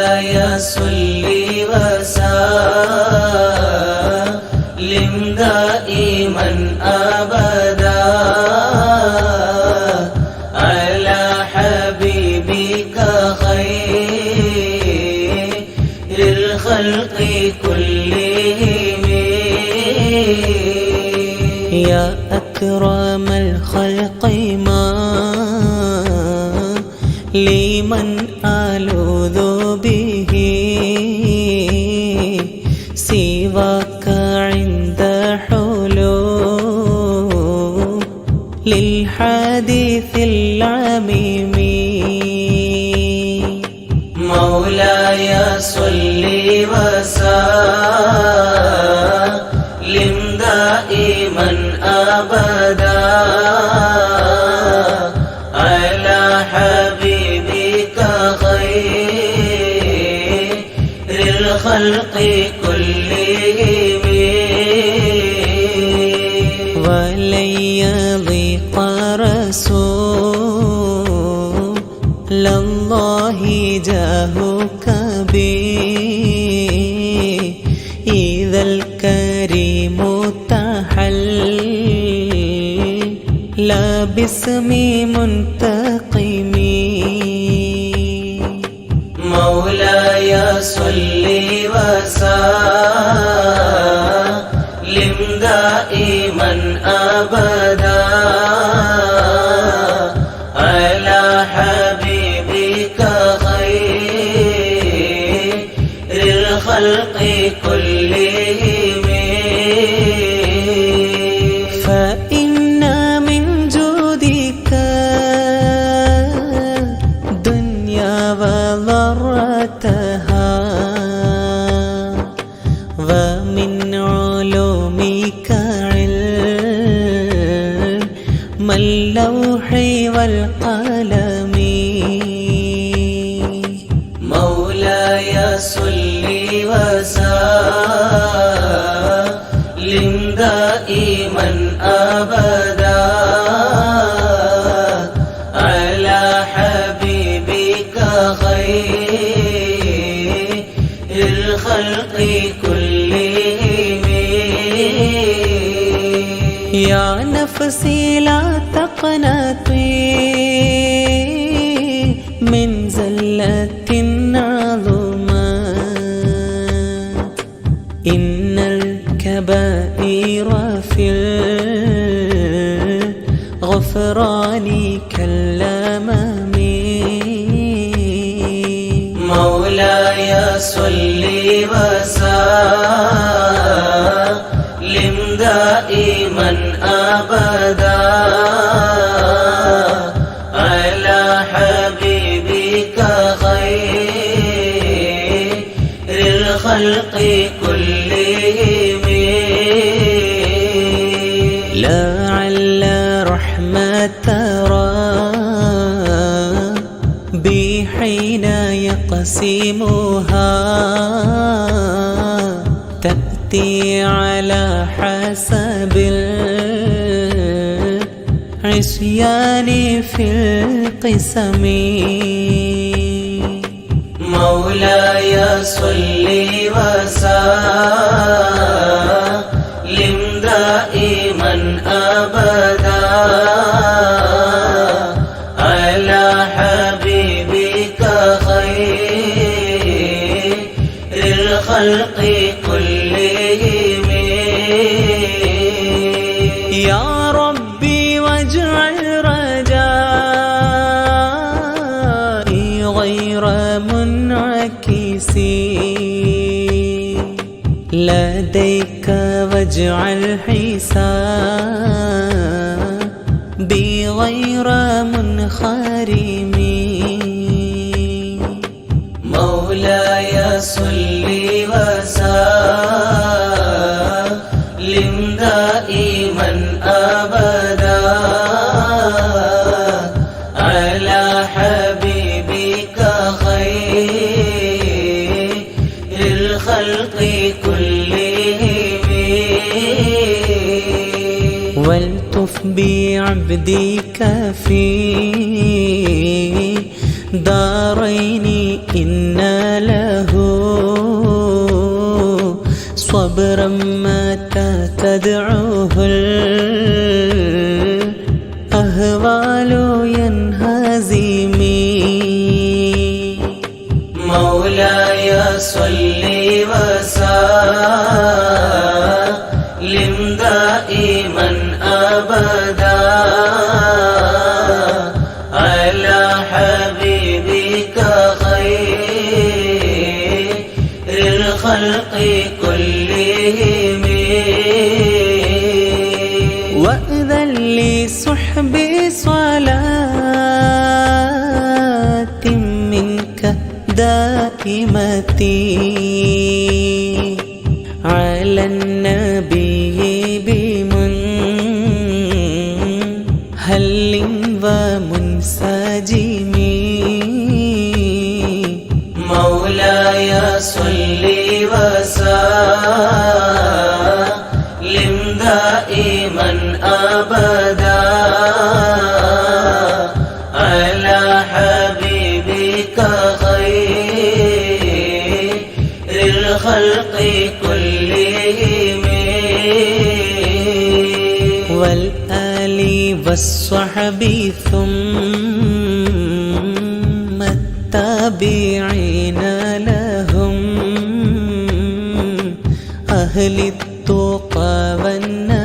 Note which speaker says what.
Speaker 1: مولاي صل وسلم دائما أبدا على حبيبك خير الخلق كلهم يا أكرم الخلق ما لمن ألوذ به سواك عند حلول للحديث العميم مولاي صل وسلم دائما أبدا على حبيبك خير الخلق كلهم ولن يضيق رسول الله جاهك بي إذا الكريم تحل لا باسم منتقم مولاي صل وسلم دائما أبدا على حبيبك خير الخلق كلهم فإن من جودك دنيا وضرتها ومن علومك علم اللوح والقلم مولاي صل وسلم دائما أبدا على حبيبك خير الخلق كلهم يا نفسي لا تقنطي من زلة عظمت إن الكبائر في الغفران كالأمم مولاي صل وسلم دائما أبدا على حبيبك خير الخلق كلهم لعل رحمة ربي حين يقسمها تأتي على حسب العصيان في القسم مولاي صل وسلم دائما أبدا على حبيبك خير الخلق كلهم يا ربي واجعل رجائي غير منعكس لديك واجعل حسابي غير منخرم مولاي صل وسلم دائما أبدا على حبيبك خير الخلق كلهم والتف بعبدك في دارين إن له صبرا متى تدعوه الأهوال ينهزمي مولاي صل وسلم دائما أبدا على حبيبك خير الخلق كلهم وأذن لصحب صلاة منك دائمتي على النبي بمنهل ومنسجم مولاي صل وسلم دائما أبدا على حبيبك خير الخلق كلهم والآل والصحب ثم التابعين لهم أهل التقى والنبي